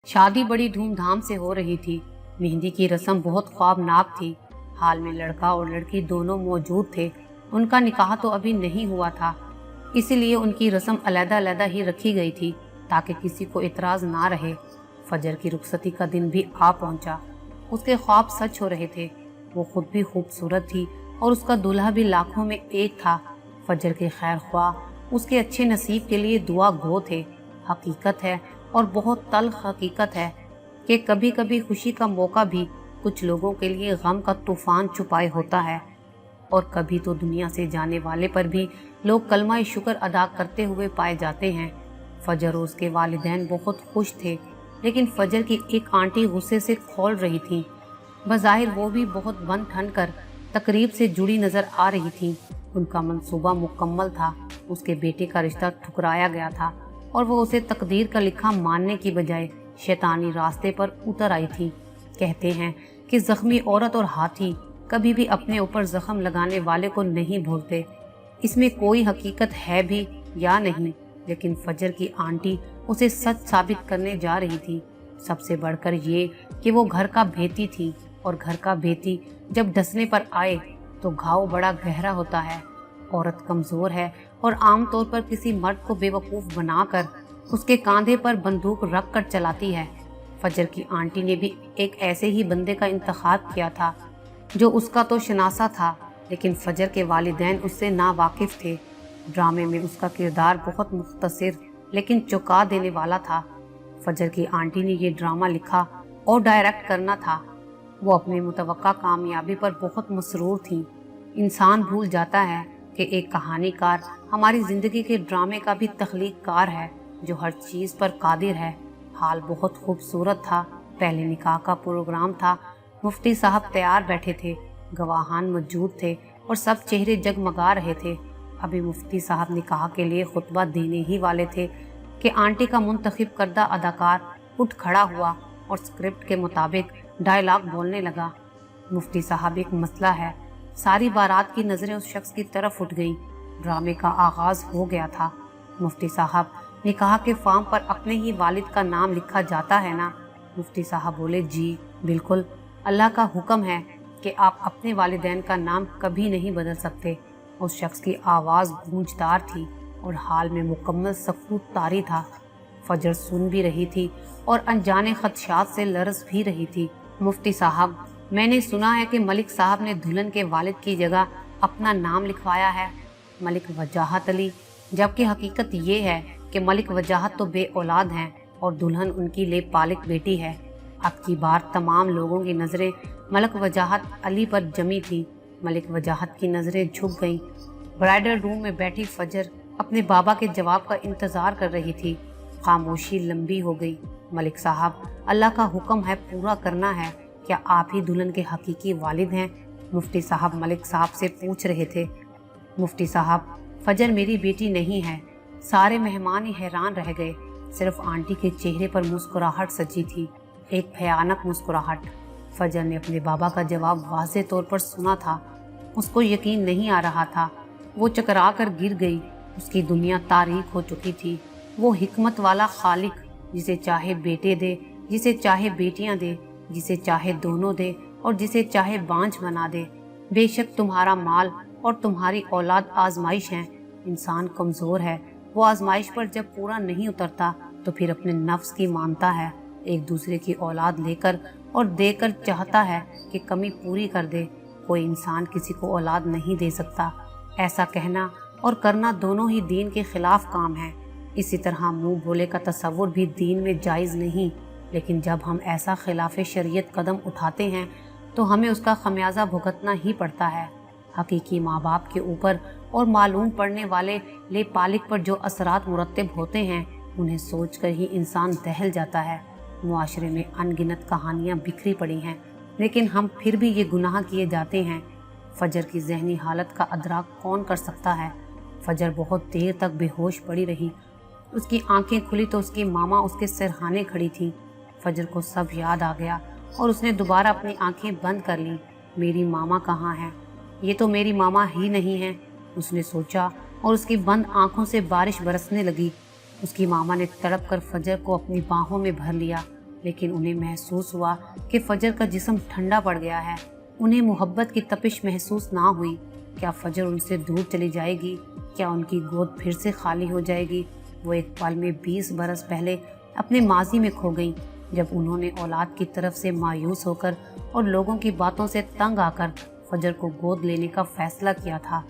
शादी बड़ी धूमधाम से हो रही थी। मेहंदी की रस्म बहुत ख्वाबनाक थी। हाल में लड़का और लड़की दोनों मौजूद थे। उनका निकाह तो अभी नहीं हुआ था, इसीलिए उनकी रस्म अलग-अलग ही रखी गई थी ताकि किसी को इतराज ना रहे। फजर की रुखसती का दिन भी आ पहुंचा। उसके ख्वाब सच हो रहे थे। वो खुद भी खूबसूरत थी और उसका दूल्हा भी लाखों में एक था। फजर के खैर ख्वाह उसके अच्छे नसीब के लिए दुआ गो थे। हकीकत है और बहुत तल्ख हकीकत है कि कभी कभी खुशी का मौका भी कुछ लोगों के लिए गम का तूफान छुपाए होता है, और कभी तो दुनिया से जाने वाले पर भी लोग कलमा शुक्र अदा करते हुए पाए जाते हैं। फजर और उसके वालिदैन बहुत खुश थे, लेकिन फजर की एक आंटी गुस्से से खौल रही थी। बज़ाहिर वो भी बहुत बन ठन कर तकरीब से जुड़ी नजर आ रही थी। उनका मंसूबा मुकम्मल था। उसके बेटे का रिश्ता ठुकराया गया था और वो उसे तकदीर का लिखा मानने की बजाय शैतानी रास्ते पर उतर आई थी। कहते हैं कि जख्मी औरत और हाथी कभी भी अपने ऊपर जख्म लगाने वाले को नहीं भूलते। इसमें कोई हकीकत है भी या नहीं, लेकिन फजर की आंटी उसे सच साबित करने जा रही थी। सबसे बढ़कर ये कि वो घर का भेती थी, और घर का भेती जब डसने पर आए तो घाव बड़ा गहरा होता है। औरत कमजोर है और आमतौर पर किसी मर्द को बेवकूफ बनाकर उसके कांधे पर बंदूक रख कर चलाती है। फजर की आंटी ने भी एक ऐसे ही बंदे का इंतखाब किया था जो उसका तो शनासा था, लेकिन फजर के वालिदैन उससे नावाकिफ थे। ड्रामे में उसका किरदार बहुत मुख्तसर लेकिन चौंका देने वाला था। फजर की आंटी ने ये ड्रामा लिखा और डायरेक्ट करना था। वो अपनी मुतवक्का कामयाबी पर बहुत मसरूर थी। इंसान भूल जाता है कि एक कहानीकार हमारी ज़िंदगी के ड्रामे का भी तख्लीक़कार है, जो हर चीज़ पर कादिर है। हाल बहुत खूबसूरत था। पहले निकाह का प्रोग्राम था। मुफ्ती साहब तैयार बैठे थे, गवाहान मौजूद थे और सब चेहरे जगमगा रहे थे। अभी मुफ्ती साहब निकाह के लिए खुतबा देने ही वाले थे कि आंटी का मुंतखब करदा अदाकार उठ खड़ा हुआ और स्क्रिप्ट के मुताबिक डायलॉग बोलने लगा। मुफ्ती साहब एक मसला है। सारी बारात की नज़रें उस शख्स की तरफ उठ गईं। ड्रामे का आगाज हो गया था। मुफ्ती साहब निकाह के फॉर्म पर अपने ही वालिद का नाम लिखा जाता है ना? मुफ्ती साहब बोले, जी बिल्कुल, अल्लाह का हुक्म है कि आप अपने वालिदैन का नाम कभी नहीं बदल सकते। उस शख्स की आवाज़ गूंजदार थी और हाल में मुकम्मल सकूत तारी था। फजर सुन भी रही थी और अनजाने खदशात से लरस भी रही थी। मुफ्ती साहब, मैंने सुना है कि मलिक साहब ने दुल्हन के वालिद की जगह अपना नाम लिखवाया है, मलिक वजाहत अली, जबकि हकीकत ये है कि मलिक वजाहत तो बे औलाद हैं और दुल्हन उनकी लेपालिक बेटी है। अब की बार तमाम लोगों की नज़रें मलिक वजाहत अली पर जमी थी। मलिक वजाहत की नज़रें झुक गईं। ब्राइडल रूम में बैठी फजर अपने बाबा के जवाब का इंतज़ार कर रही थी। खामोशी लंबी हो गई। मलिक साहब, अल्लाह का हुक्म है, पूरा करना है। क्या आप ही दुल्हन के हकीकी वालिद हैं? मुफ्ती साहब मलिक साहब से पूछ रहे थे। मुफ्ती साहब, फजर मेरी बेटी नहीं है। सारे मेहमान ही हैरान रह गए। सिर्फ आंटी के चेहरे पर मुस्कुराहट सजी थी, एक भयानक मुस्कुराहट। फजर ने अपने बाबा का जवाब वाज़े तौर पर सुना था। उसको यकीन नहीं आ रहा था। वो चकरा कर गिर गई। उसकी दुनिया तारीक हो चुकी थी। वो हिकमत वाला खालिक, जिसे चाहे बेटे दे, जिसे चाहे बेटियां दे, जिसे चाहे दोनों दे और जिसे चाहे बांझ बना दे। बेशक तुम्हारा माल और तुम्हारी औलाद आजमाइश हैं। इंसान कमज़ोर है। वो आजमाइश पर जब पूरा नहीं उतरता तो फिर अपने नफ्स की मानता है। एक दूसरे की औलाद लेकर और देकर चाहता है कि कमी पूरी कर दे। कोई इंसान किसी को औलाद नहीं दे सकता। ऐसा कहना और करना दोनों ही दीन के खिलाफ काम है। इसी तरह मुंह बोले का तसव्वुर भी दीन में जायज़ नहीं, लेकिन जब हम ऐसा खिलाफ शरीयत कदम उठाते हैं तो हमें उसका खमियाजा भुगतना ही पड़ता है। हकीकी माँ बाप के ऊपर और मालूम पड़ने वाले लेपालिक पर जो असरात मुरतब होते हैं, उन्हें सोचकर ही इंसान दहल जाता है। मुआशरे में अनगिनत कहानियाँ बिखरी पड़ी हैं, लेकिन हम फिर भी ये गुनाह किए जाते हैं। फजर की जहनी हालत का अदराक कौन कर सकता है? फजर बहुत देर तक बेहोश पड़ी रही। उसकी आंखें खुली तो उसकी मामा उसके सिरहाने खड़ी थी। फजर को सब याद आ गया और उसने दोबारा अपनी आंखें बंद कर लीं। मेरी मामा कहाँ है? ये तो मेरी मामा ही नहीं है, उसने सोचा, और उसकी बंद आंखों से बारिश बरसने लगी। उसकी मामा ने तड़प कर फजर को अपनी बाहों में भर लिया लेकिन उन्हें महसूस हुआ कि फजर का जिस्म ठंडा पड़ गया है। उन्हें मोहब्बत की तपिश महसूस ना हुई। क्या फजर उनसे दूर चली जाएगी? क्या उनकी गोद फिर से खाली हो जाएगी? वो एक पल में 20 बरस पहले अपने माजी में खो गई, जब उन्होंने औलाद की तरफ से मायूस होकर और लोगों की बातों से तंग आकर फजर को गोद लेने का फैसला किया था।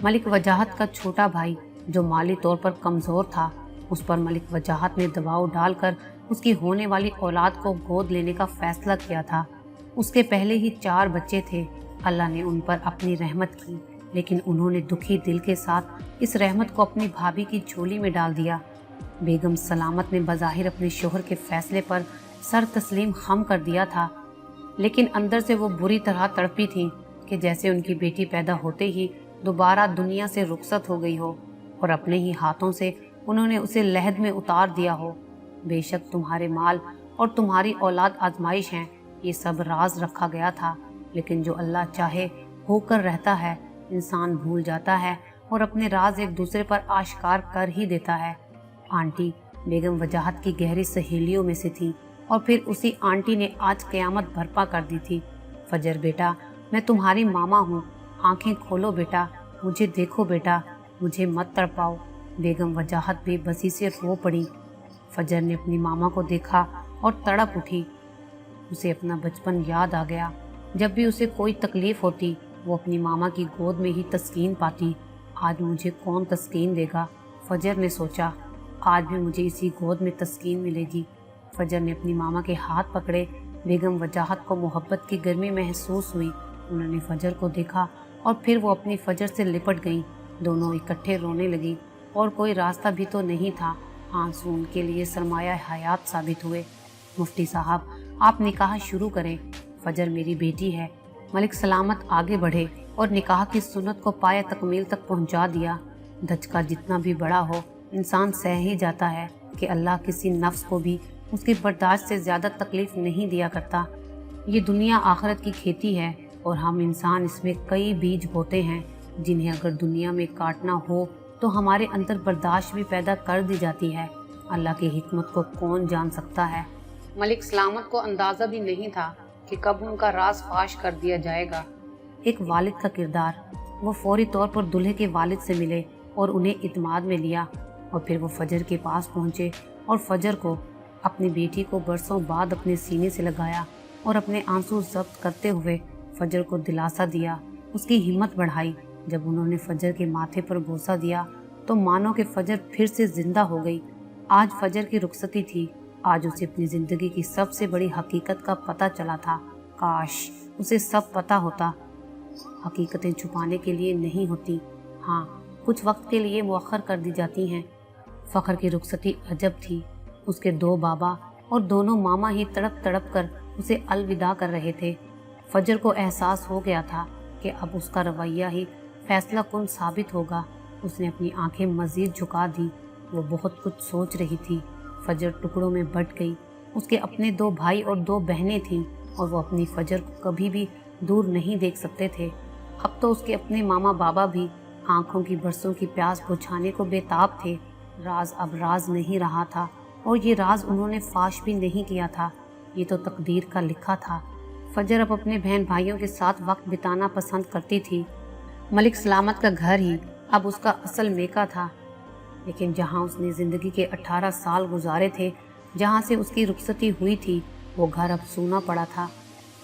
मलिक वजाहत का छोटा भाई, जो माली तौर पर कमज़ोर था, उस पर मलिक वजाहत ने दबाव डालकर उसकी होने वाली औलाद को गोद लेने का फैसला किया था। उसके पहले ही 4 बच्चे थे। अल्लाह ने उन पर अपनी रहमत की, लेकिन उन्होंने दुखी दिल के साथ इस रहमत को अपनी भाभी की झोली में डाल दिया। बेगम सलामत ने बज़ाहिर अपने शोहर के फैसले पर सर तस्लीम खम कर दिया था, लेकिन अंदर से वो बुरी तरह तड़पी थी कि जैसे उनकी बेटी पैदा होते ही दोबारा दुनिया से रुखसत हो गई हो और अपने ही हाथों से उन्होंने उसे लहद में उतार दिया हो। बेशक तुम्हारे माल और तुम्हारी औलाद आजमाइश हैं, ये सब राज रखा गया था, लेकिन जो अल्लाह चाहे होकर रहता है। इंसान भूल जाता है और अपने राज एक दूसरे पर आश्कार कर ही देता है। आंटी बेगम वजाहत की गहरी सहेलियों में से थी और फिर उसी आंटी ने आज क़यामत बर्पा कर दी थी। फजर बेटा, मैं तुम्हारी मामा हूँ, आंखें खोलो बेटा, मुझे देखो बेटा, मुझे मत तड़पाओ। बेगम वजाहत बेबसी से रो पड़ी। फजर ने अपनी मामा को देखा और तड़प उठी। उसे अपना बचपन याद आ गया। जब भी उसे कोई तकलीफ होती, वो अपनी मामा की गोद में ही तस्कीन पाती। आज मुझे कौन तस्कीन देगा? फजर ने सोचा, आज भी मुझे इसी गोद में तस्कीन मिलेगी। फजर ने अपनी मामा के हाथ पकड़े। बेगम वजाहत को मोहब्बत की गर्मी महसूस हुई। उन्होंने फजर को देखा और फिर वो अपनी फजर से लिपट गईं। दोनों इकट्ठे रोने लगी और कोई रास्ता भी तो नहीं था। आंसू उनके लिए सरमाया हयात साबित हुए। मुफ्ती साहब, आप निकाह शुरू करें। फजर मेरी बेटी है। मलिक सलामत आगे बढ़े और निकाह की सुन्नत को पाया तकमील तक पहुंचा दिया। धचका जितना भी बड़ा हो, इंसान सह ही जाता है कि अल्लाह किसी नफ्स को भी उसकी बर्दाश्त से ज़्यादा तकलीफ नहीं दिया करता। ये दुनिया आखिरत की खेती है और हम इंसान इसमें कई बीज बोते हैं, जिन्हें अगर दुनिया में काटना हो तो हमारे अंदर बर्दाश्त भी पैदा कर दी जाती है। अल्लाह की हिकमत को कौन जान सकता है। मलिक सलामत को अंदाज़ा भी नहीं था कि कब उनका राज फाश कर दिया जाएगा। एक वालिद का किरदार। वो फौरी तौर पर दूल्हे के वालिद से मिले और उन्हें इत्माद में लिया और फिर वो फजर के पास पहुंचे और फजर को, अपनी बेटी को बरसों बाद अपने सीने से लगाया और अपने आंसू जब्त करते हुए फजर को दिलासा दिया, उसकी हिम्मत बढ़ाई। जब उन्होंने फजर के माथे पर बोसा दिया तो मानो कि फजर फिर से जिंदा हो गई। आज फजर की रुखसती थी। आज उसे अपनी जिंदगी की सबसे बड़ी हकीकत का पता चला था। काश उसे सब पता होता। हकीकतें छुपाने के लिए नहीं होती, हाँ, कुछ वक्त के लिए मुअख्खर कर दी जाती हैं। फ़ख्र की रुखसती अजब थी। उसके 2 बाबा और दोनों मामा ही तड़प तड़प कर उसे अलविदा कर रहे थे। फजर को एहसास हो गया था कि अब उसका रवैया ही फैसला कुन साबित होगा। उसने अपनी आंखें मज़ीद झुका दी। वो बहुत कुछ सोच रही थी। फजर टुकड़ों में बट गई। उसके अपने 2 भाई और 2 बहनें थीं और वो अपनी फजर को कभी भी दूर नहीं देख सकते थे। अब तो उसके अपने मामा बाबा भी आंखों की बरसों की प्यास बुझाने को बेताब थे। राज अब राज नहीं रहा था और ये राज उन्होंने फाश भी नहीं किया था। ये तो तकदीर का लिखा था। फजर अब अपने बहन भाइयों के साथ वक्त बिताना पसंद करती थी। मलिक सलामत का घर ही अब उसका असल मेका था, लेकिन जहाँ उसने ज़िंदगी के 18 साल गुजारे थे, जहाँ से उसकी रुखसती हुई थी, वो घर अब सूना पड़ा था।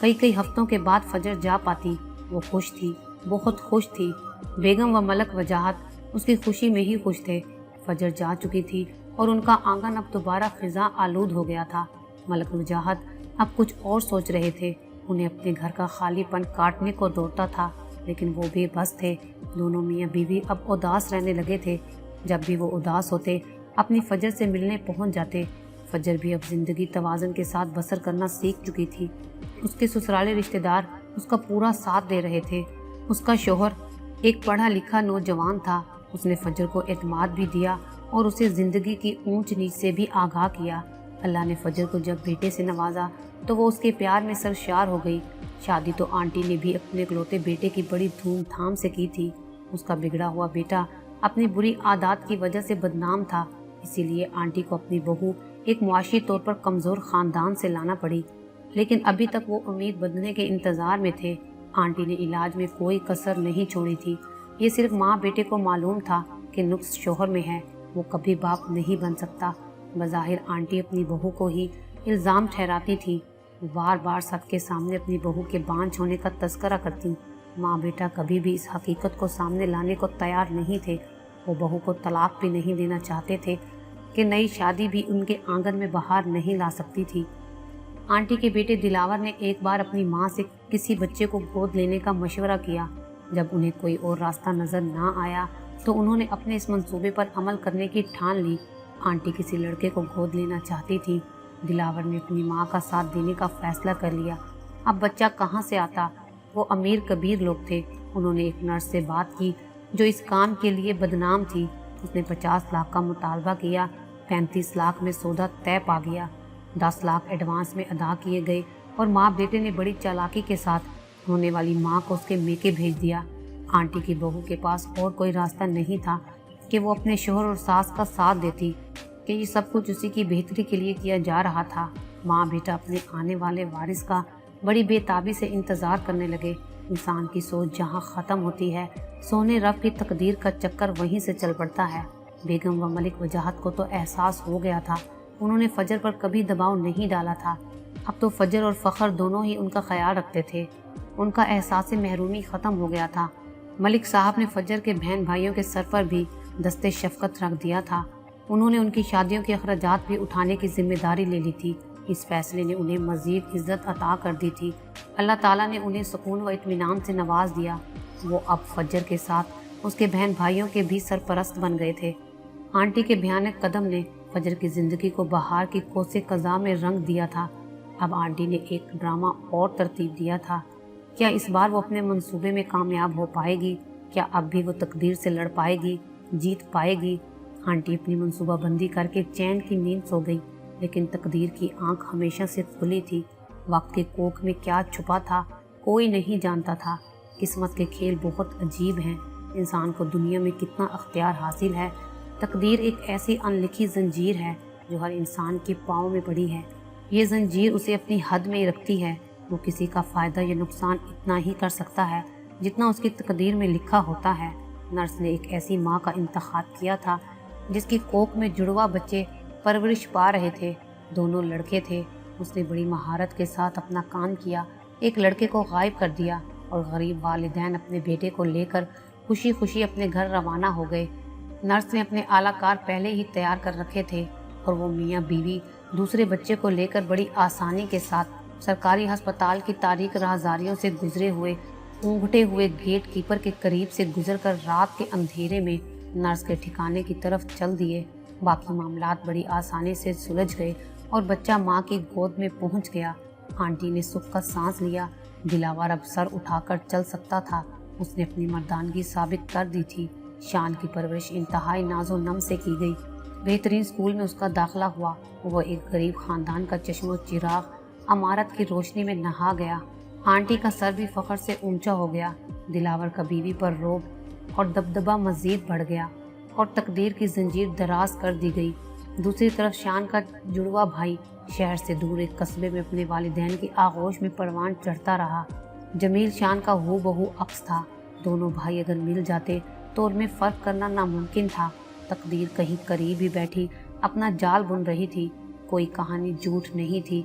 कई हफ्तों के बाद फजर जा पाती। वो खुश थी, बहुत खुश थी। बेगम व मलक वजाहत उसकी खुशी में ही खुश थे। फजर जा चुकी थी और उनका आंगन अब दोबारा फिजा आलूद हो गया था। मलक वजाहत अब कुछ और सोच रहे थे। उन्हें अपने घर का खालीपन काटने को दौड़ता था, लेकिन वो बेबस थे। दोनों मियाँ बीवी अब उदास रहने लगे थे। जब भी वो उदास होते, अपनी फजर से मिलने पहुंच जाते। फजर भी अब जिंदगी तवाज़ुन के साथ बसर करना सीख चुकी थी। उसके ससुराले रिश्तेदार उसका पूरा साथ दे रहे थे। उसका शोहर एक पढ़ा लिखा नौजवान था। उसने फजर को एतमाद भी दिया और उसे ज़िंदगी की ऊंच नीच से भी आगाह किया। अल्लाह ने फजर को जब बेटे से नवाजा तो वो उसके प्यार में सरशार हो गई। शादी तो आंटी ने भी अपने इकलौते बेटे की बड़ी धूमधाम से की थी। उसका बिगड़ा हुआ बेटा अपनी बुरी आदत की वजह से बदनाम था, इसीलिए आंटी को अपनी बहू एक मुआशी तौर पर कमज़ोर ख़ानदान से लाना पड़ी, लेकिन अभी तक वो उम्मीद बंधने के इंतज़ार में थे। आंटी ने इलाज में कोई कसर नहीं छोड़ी थी। ये सिर्फ माँ बेटे को मालूम था कि नुक्स शोहर में है, वो कभी बाप नहीं बन सकता। बज़ाहिर आंटी अपनी बहू को ही इल्ज़ाम ठहराती थी, बार बार सबके सामने अपनी बहू के बांझ होने का तस्करा करती। माँ बेटा कभी भी इस हकीकत को सामने लाने को तैयार नहीं थे। वो बहू को तलाक भी नहीं देना चाहते थे कि नई शादी भी उनके आंगन में बाहर नहीं ला सकती थी। आंटी के बेटे दिलावर ने एक बार अपनी माँ से किसी बच्चे को गोद लेने का मशवरा किया। जब उन्हें कोई और रास्ता नज़र ना आया तो उन्होंने अपने इस मंसूबे पर अमल करने की ठान ली। आंटी किसी लड़के को गोद लेना चाहती थी। दिलावर ने अपनी माँ का साथ देने का फैसला कर लिया। अब बच्चा कहाँ से आता? वो अमीर कबीर लोग थे। उन्होंने एक नर्स से बात की जो इस काम के लिए बदनाम थी। उसने 50 लाख का मुतालबा किया। 35 लाख में सौदा तय पा गया। 10 लाख एडवांस में अदा किए गए और माँ बेटे ने बड़ी चालाकी के साथ होने वाली माँ को उसके मेके भेज दिया। आंटी की बहू के पास और कोई रास्ता नहीं था कि वो अपने शोहर और सास का साथ देती, कि ये सब कुछ उसी की बेहतरी के लिए किया जा रहा था। माँ बेटा अपने आने वाले वारिस का बड़ी बेताबी से इंतज़ार करने लगे। इंसान की सोच जहाँ ख़त्म होती है, सोने रब की तकदीर का चक्कर वहीं से चल पड़ता है। बेगम व मलिक वजाहत को तो एहसास हो गया था। उन्होंने फजर पर कभी दबाव नहीं डाला था। अब तो फजर और फ़ख्र दोनों ही उनका ख्याल रखते थे। उनका एहसास महरूमी ख़त्म हो गया था। मलिक साहब ने फजर के बहन भाइयों के सर पर भी दस्ते शफ़क़त रख दिया था। उन्होंने उनकी शादियों के अखराजात भी उठाने की जिम्मेदारी ले ली थी। इस फैसले ने उन्हें मज़ीद इज़्ज़त अता कर दी थी। अल्लाह ताला ने उन्हें सुकून व इत्मीनान से नवाज दिया। वो अब फजर के साथ उसके बहन भाइयों के भी सरपरस्त बन गए थे। आंटी के भयानक कदम ने फजर की ज़िंदगी को बहार की कोसे क़ज़ा में रंग दिया था। अब आंटी ने एक ड्रामा और तरतीब दिया था। क्या इस बार वो अपने मंसूबे में कामयाब हो पाएगी? क्या अब भी वो तकदीर से लड़ पाएगी, जीत पाएगी? आंटी अपनी मंसूबाबंदी करके चैन की नींद सो गई, लेकिन तकदीर की आंख हमेशा से खुली थी। वक्त के कोख में क्या छुपा था कोई नहीं जानता था। किस्मत के खेल बहुत अजीब हैं। इंसान को दुनिया में कितना अख्तियार हासिल है। तकदीर एक ऐसी अनलिखी जंजीर है जो हर इंसान के पाँव में पड़ी है। ये जंजीर उसे अपनी हद में रखती है। वो किसी का फ़ायदा या नुकसान इतना ही कर सकता है जितना उसकी तकदीर में लिखा होता है। नर्स ने एक ऐसी माँ का इंतखाब किया था जिसकी कोख में जुड़वा बच्चे परवरिश पा रहे थे। दोनों लड़के थे। उसने बड़ी महारत के साथ अपना काम किया। एक लड़के को गायब कर दिया और गरीब वालिदैन अपने बेटे को लेकर खुशी खुशी अपने घर रवाना हो गए। नर्स ने अपने आलाकार पहले ही तैयार कर रखे थे और वो मियाँ बीवी दूसरे बच्चे को लेकर बड़ी आसानी के साथ सरकारी अस्पताल की तारीक राहजारियों से गुजरे हुए ऊँघते हुए गेट कीपर के करीब से गुजरकर रात के अंधेरे में नर्स के ठिकाने की तरफ चल दिए। बाकी मामलात बड़ी आसानी से सुलझ गए और बच्चा माँ की गोद में पहुँच गया। आंटी ने सुख का सांस लिया। दिलावर अब सर उठाकर चल सकता था। उसने अपनी मर्दानगी साबित कर दी थी। शान की परवरिश इंतहाई नाजो नम से की गई। बेहतरीन स्कूल में उसका दाखिला हुआ। वो एक गरीब खानदान का चश्मो चिराग अमारत की रोशनी में नहा गया। आंटी का सर भी फख्र से ऊंचा हो गया। दिलावर का बीवी पर रोब और दबदबा मजीद बढ़ गया और तकदीर की जंजीर दराज कर दी गई। दूसरी तरफ शान का जुड़वा भाई शहर से दूर एक कस्बे में अपने वालिदैन की आगोश में परवान चढ़ता रहा। जमील शान का हूबहू अक्स था। दोनों भाई अगर मिल जाते तो उनमें फ़र्क करना नामुमकिन था। तकदीर कहीं करीब ही बैठी अपना जाल बुन रही थी। कोई कहानी झूठ नहीं थी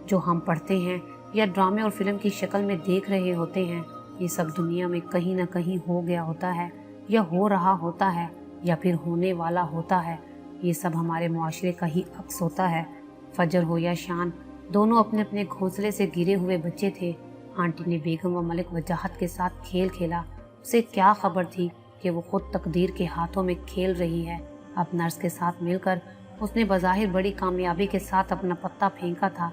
जो हम पढ़ते हैं या ड्रामे और फिल्म की शक्ल में देख रहे होते हैं। ये सब दुनिया में कहीं ना कहीं हो गया होता है या हो रहा होता है या फिर होने वाला होता है। ये सब हमारे मुआशरे का ही अक्स होता है। फजर हो या शान, दोनों अपने अपने घोंसले से गिरे हुए बच्चे थे। आंटी ने बेगम व मलिक वजाहत के साथ खेल खेला। उसे क्या खबर थी कि वो खुद तकदीर के हाथों में खेल रही है। अब नर्स के साथ मिलकर उसने बज़ाहिर बड़ी कामयाबी के साथ अपना पत्ता फेंका था,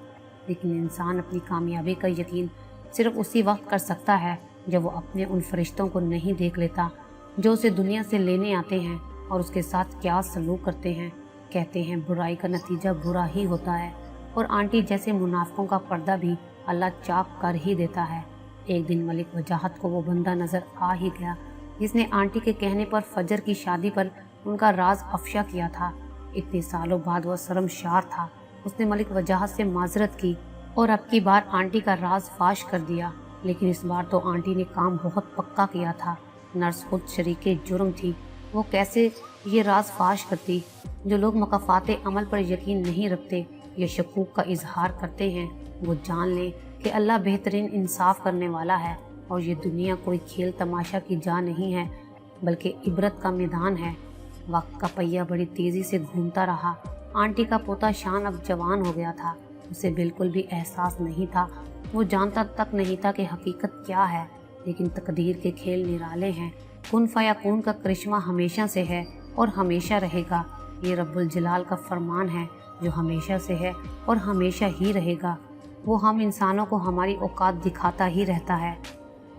लेकिन इंसान अपनी कामयाबी का यकीन सिर्फ उसी वक्त कर सकता है जब वो अपने उन फरिश्तों को नहीं देख लेता जो उसे दुनिया से लेने आते हैं और उसके साथ क्या सलूक करते हैं। कहते हैं बुराई का नतीजा बुरा ही होता है, और आंटी जैसे मुनाफिकों का पर्दा भी अल्लाह चाक कर ही देता है। एक दिन मलिक वजाहत को वो बंदा नज़र आ ही गया जिसने आंटी के कहने पर फजर की शादी पर उनका राज अफशा किया था। इतने सालों बाद वह शर्मशार था उसने मलिक वजाहत से माजरत की और अब की बार आंटी का राज फाश कर दिया। लेकिन इस बार तो आंटी ने काम बहुत पक्का किया था। नर्स खुद शरीके जुर्म थी, वो कैसे ये राज फाश करती? जो लोग मकाफाते अमल पर यकीन नहीं रखते या शकूक का इजहार करते हैं, वो जान लें कि अल्लाह बेहतरीन इंसाफ करने वाला है और ये दुनिया कोई खेल तमाशा की जा नहीं है, बल्कि इबरत का मैदान है। वक्त का पहिया बड़ी तेजी से घूमता रहा। आंटी का पोता शान अब जवान हो गया था। उसे बिल्कुल भी एहसास नहीं था, वो जानता तक नहीं था कि हकीकत क्या है। लेकिन तकदीर के खेल निराले हैं। कुन फयाकून का करिश्मा हमेशा से है और हमेशा रहेगा। ये रब्बुल जलाल का फरमान है जो हमेशा से है और हमेशा ही रहेगा। वो हम इंसानों को हमारी औकात दिखाता ही रहता है।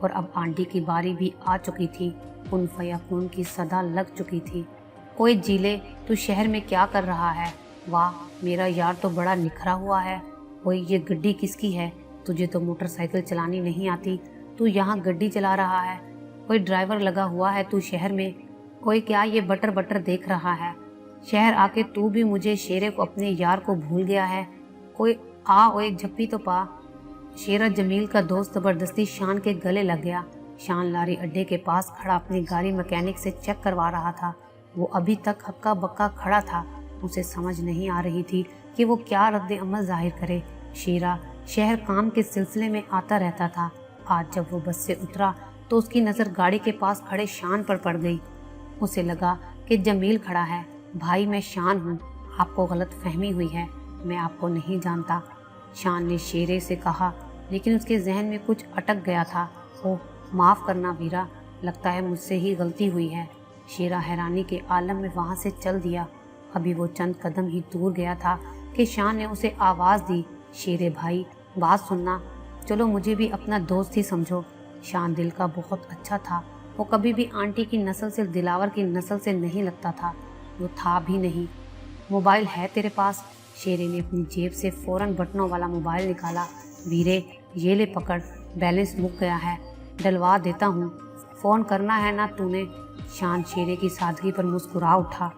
और अब आंटी की बारी भी आ चुकी थी। कुन फयाकून की सदा लग चुकी थी। कोई जीले, तू शहर में क्या कर रहा है? वाह, मेरा यार तो बड़ा निखरा हुआ है। कोई ये गड्डी किसकी है? तुझे तो मोटरसाइकिल चलानी नहीं आती, तू यहाँ गड्डी चला रहा है। कोई ड्राइवर लगा हुआ है तू शहर में? कोई क्या ये बटर बटर देख रहा है? शहर आके तू भी मुझे शेरे को अपने यार को भूल गया है। कोई आ ओ एक झप्पी तो पा। शेरा जमील का दोस्त जबरदस्ती शान के गले लग गया। शान लारी अड्डे के पास खड़ा अपनी गाड़ी मैकेनिक से चेक करवा रहा था। वो अभी तक हक्का बक्का खड़ा था। उसे समझ नहीं आ रही थी कि वो क्या रद्द अमल जाहिर करे। शेरा शहर काम के सिलसिले में आता रहता था। आज जब वो बस से उतरा तो उसकी नज़र गाड़ी के पास खड़े शान पर पड़ गई। उसे लगा कि जमील खड़ा है। भाई, मैं शान हूँ, आपको गलत फहमी हुई है, मैं आपको नहीं जानता, शान ने शेरे से कहा। लेकिन उसके जहन में कुछ अटक गया था। ओह, माफ़ करना वीरा, लगता है मुझसे ही गलती हुई है। शेरा हैरानी के आलम में वहाँ से चल दिया। अभी वो चंद कदम ही दूर गया था कि शान ने उसे आवाज़ दी, शेरे भाई, बात सुनना, चलो मुझे भी अपना दोस्त ही समझो। शान दिल का बहुत अच्छा था। वो कभी भी आंटी की नस्ल से दिलावर की नस्ल से नहीं लगता था। वो था भी नहीं। मोबाइल है तेरे पास? शेरे ने अपनी जेब से फौरन बटनों वाला मोबाइल निकाला। वीरे, ये ले पकड़, बैलेंस मुक गया है, डलवा देता हूँ, फ़ोन करना है ना तूने? शान शेरे की सादगी पर मुस्कुरा उठा।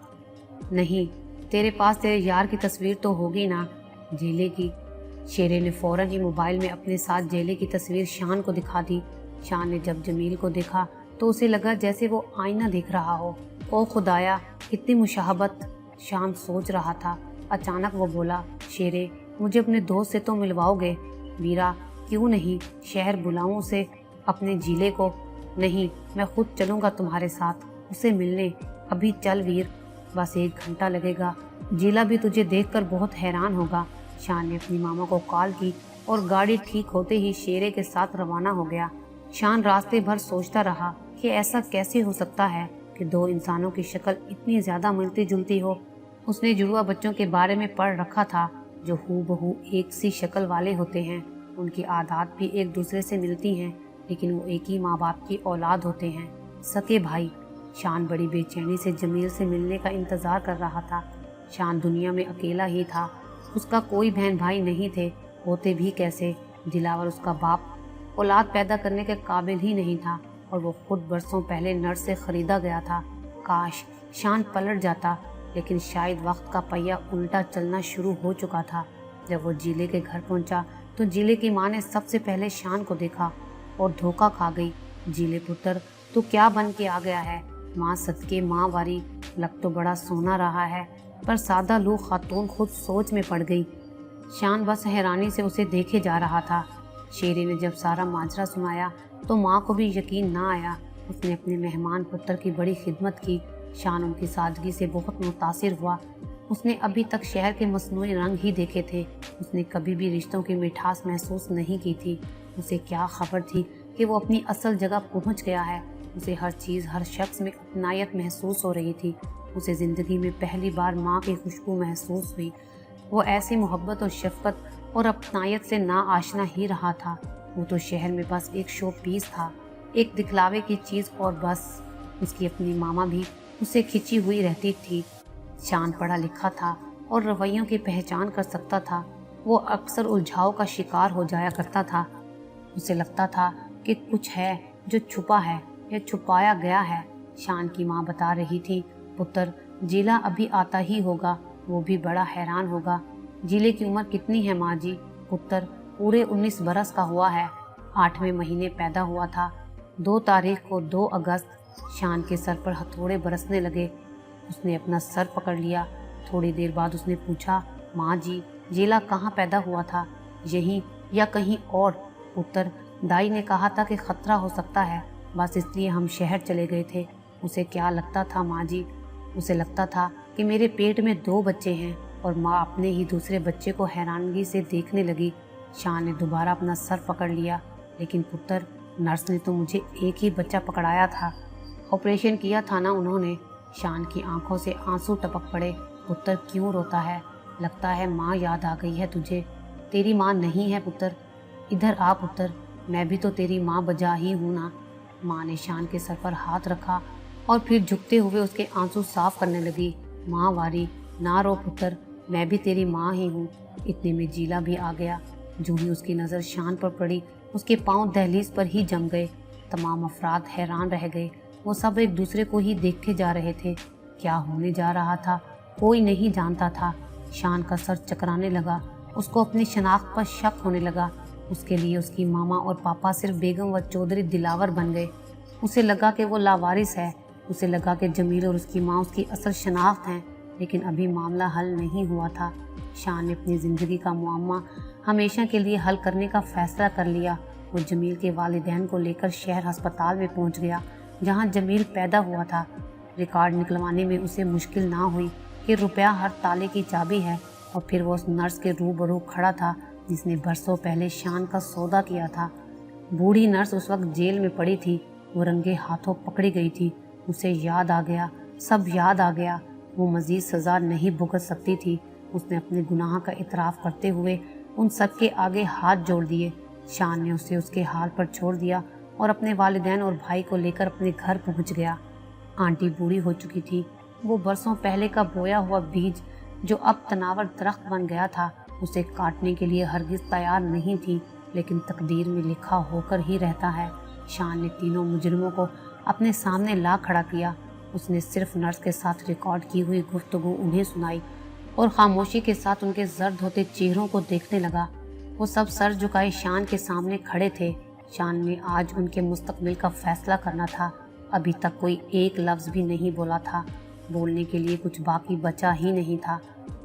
नहीं, तेरे पास तेरे यार की तस्वीर तो होगी ना, जेले की। शेरे ने फौरन ही मोबाइल में अपने साथ जेले की तस्वीर शान को दिखा दी। शान ने जब जमील को देखा तो उसे लगा जैसे वो आईना देख रहा हो। ओ खुदाया, कितनी मुशाहबत, शान सोच रहा था। अचानक वो बोला, शेरे, मुझे अपने दोस्त से तो मिलवाओगे? वीरा, क्यों नहीं, शहर बुलाऊं उसे, अपने जीले को? नहीं, मैं खुद चलूँगा तुम्हारे साथ उसे मिलने। अभी चल वीर, बस 1 घंटा लगेगा, जीला भी तुझे देखकर बहुत हैरान होगा। शान ने अपनी मामा को कॉल की और गाड़ी ठीक होते ही शेरे के साथ रवाना हो गया। शान रास्ते भर सोचता रहा कि ऐसा कैसे हो सकता है कि 2 इंसानों की शक्ल इतनी ज़्यादा मिलती जुलती हो। उसने जुड़वा बच्चों के बारे में पढ़ रखा था जो हूबहू एक सी शक्ल वाले होते हैं। उनकी आदत भी एक दूसरे से मिलती हैं, लेकिन वो एक ही माँ बाप की औलाद होते हैं, सके भाई। शान बड़ी बेचैनी से जमील से मिलने का इंतज़ार कर रहा था। शान दुनिया में अकेला ही था, उसका कोई बहन भाई नहीं थे, होते भी कैसे। दिलावर उसका बाप औलाद पैदा करने के काबिल ही नहीं था और वो खुद बरसों पहले नर्स से ख़रीदा गया था। काश शान पलट जाता, लेकिन शायद वक्त का पहिया उल्टा चलना शुरू हो चुका था। जब वो जीले के घर पहुंचा तो जीले की माँ ने सबसे पहले शान को देखा और धोखा खा गई। जीले पुत्र, तू क्या बन के आ गया है? माँ सदके माँ वारी, लग तो बड़ा सोना रहा है। पर सादा लू खातून खुद सोच में पड़ गई। शान बस हैरानी से उसे देखे जा रहा था। शेरे ने जब सारा माजरा सुनाया तो माँ को भी यकीन ना आया। उसने अपने मेहमान पुत्र की बड़ी खिदमत की। शान उनकी सादगी से बहुत मुतासिर हुआ। उसने अभी तक शहर के मसनूई रंग ही देखे थे। उसने कभी भी रिश्तों की मिठास महसूस नहीं की थी। उसे क्या खबर थी कि वो अपनी असल जगह पहुंच गया है। उसे हर चीज़, हर शख्स में अपनायत महसूस हो रही थी। उसे ज़िंदगी में पहली बार माँ की खुशबू महसूस हुई। वो ऐसी मोहब्बत और शफकत और अपनायत से ना आशना ही रहा था। वो तो शहर में बस एक शो पीस था, एक दिखलावे की चीज़ और बस। उसकी अपनी मामा भी उससे खिंची हुई रहती थी। शान पढ़ा लिखा था और रवैयों की पहचान कर सकता था। वो अक्सर उलझाव का शिकार हो जाया करता था। उसे लगता था कि कुछ है जो छुपा है या छुपाया गया है। शान की माँ बता रही थी, पुत्र, जीला अभी आता ही होगा, वो भी बड़ा हैरान होगा। जिले की उम्र कितनी है माँ जी? पुत्र पूरे 19 बरस का हुआ है, 8वें महीने पैदा हुआ था। 2 तारीख को 2 अगस्त। शान के सर पर हथौड़े बरसने लगे। उसने अपना सर पकड़ लिया। थोड़ी देर बाद उसने पूछा, माँ जी जेला कहाँ पैदा हुआ था, यहीं या कहीं और? पुत्र दाई ने कहा था कि खतरा हो सकता है, बस इसलिए हम शहर चले गए थे। उसे क्या लगता था माँ जी? उसे लगता था कि मेरे पेट में 2 बच्चे हैं। और माँ अपने ही दूसरे बच्चे को हैरानगी से देखने लगी। शान ने दोबारा अपना सर पकड़ लिया। लेकिन पुत्र नर्स ने तो मुझे एक ही बच्चा पकड़ाया था, ऑपरेशन किया था ना उन्होंने। शान की आंखों से आंसू टपक पड़े। पुत्र क्यों रोता है? लगता है माँ याद आ गई है तुझे। तेरी माँ नहीं है पुत्र, इधर आ पुत्र, मैं भी तो तेरी माँ बजा ही हूँ ना। माँ ने शान के सर पर हाथ रखा और फिर झुकते हुए उसके आंसू साफ करने लगी। माँ वारी, ना रो पुत्र, मैं भी तेरी माँ ही हूँ। इतने में जीला भी आ गया। जो ही उसकी नज़र शान पर पड़ी, उसके पांव दहलीज पर ही जम गए। तमाम अफराद हैरान रह गए। वो सब एक दूसरे को ही देखते जा रहे थे। क्या होने जा रहा था कोई नहीं जानता था। शान का सर चकराने लगा। उसको अपनी शनाख्त पर शक होने लगा। उसके लिए उसकी मामा और पापा सिर्फ बेगम व चौधरी दिलावर बन गए। उसे लगा कि वो लावारिस है। उसे लगा कि जमील और उसकी माँ उसकी असल शनाख्त हैं। लेकिन अभी मामला हल नहीं हुआ था। शान ने अपनी ज़िंदगी का मुअम्मा हमेशा के लिए हल करने का फैसला कर लिया। वो जमील के वालिदैन को लेकर शहर अस्पताल में पहुंच गया, जहां जमील पैदा हुआ था। रिकॉर्ड निकलवाने में उसे मुश्किल ना हुई कि रुपया हर ताले की चाबी है। और फिर वो उस नर्स के रूबरू खड़ा था जिसने बरसों पहले शान का सौदा किया था। बूढ़ी नर्स उस वक्त जेल में पड़ी थी। वो रंगे हाथों पकड़ी गई थी। उसे याद आ गया, सब याद आ गया। वो मजीद सज़ा नहीं भुगत सकती थी। उसने अपने गुनाह का इतराफ़ करते हुए उन सब के आगे हाथ जोड़ दिए। शान ने उसे उसके हाल पर छोड़ दिया और अपने वालिदैन और भाई को लेकर अपने घर पहुंच गया। आंटी बूढ़ी हो चुकी थी। वो बरसों पहले का बोया हुआ बीज जो अब तनावर दरख्त बन गया था, उसे काटने के लिए हरगिज़ तैयार नहीं थी, लेकिन तकदीर में लिखा होकर ही रहता है। शान ने तीनों मुजरिमों को अपने सामने ला खड़ा किया। उसने सिर्फ नर्स के साथ रिकॉर्ड की हुई गुफ्तगू उन्हें सुनाई और खामोशी के साथ उनके जर्द होते चेहरों को देखने लगा। वो सब सर झुकाए शान के सामने खड़े थे। शान ने आज उनके मुस्तकबिल का फैसला करना था। अभी तक कोई एक लफ्ज़ भी नहीं बोला था। बोलने के लिए कुछ बाकी बचा ही नहीं था।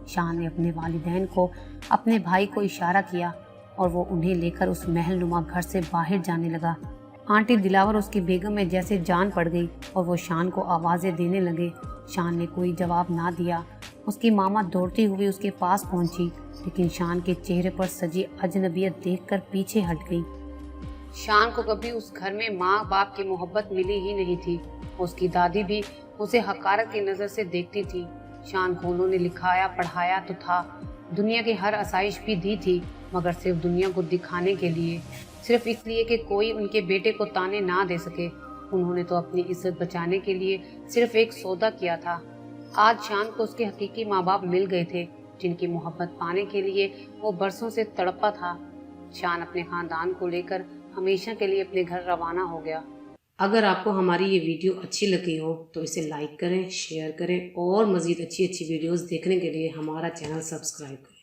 शान ने अपने वालिदैन को, अपने भाई को इशारा किया और वो उन्हें लेकर उस महल नुमा घर से बाहर जाने लगा। आंटी दिलावर उसकी बेगम में जैसे जान पड़ गई और वो शान को आवाज़ें देने लगे। शान ने कोई जवाब ना दिया। उसकी मामा दौड़ती हुई उसके पास पहुंची, लेकिन शान के चेहरे पर सजी अजनबियत देखकर पीछे हट गई। शान को कभी उस घर में माँ बाप की मोहब्बत मिली ही नहीं थी। उसकी दादी भी उसे हकारत की नज़र से देखती थी। शान को उन्होंने लिखाया पढ़ाया तो था, दुनिया की हर आसाइश भी दी थी, मगर सिर्फ दुनिया को दिखाने के लिए, सिर्फ इसलिए कि कोई उनके बेटे को ताने ना दे सके। उन्होंने तो अपनी इज्जत बचाने के लिए सिर्फ एक सौदा किया था। आज शान को उसके हकीकी माँ बाप मिल गए थे, जिनकी मोहब्बत पाने के लिए वो बरसों से तड़पा था। शान अपने खानदान को लेकर हमेशा के लिए अपने घर रवाना हो गया। अगर आपको हमारी ये वीडियो अच्छी लगी हो तो इसे लाइक करें, शेयर करें और मज़ीद अच्छी अच्छी वीडियोस देखने के लिए हमारा चैनल सब्सक्राइब करें।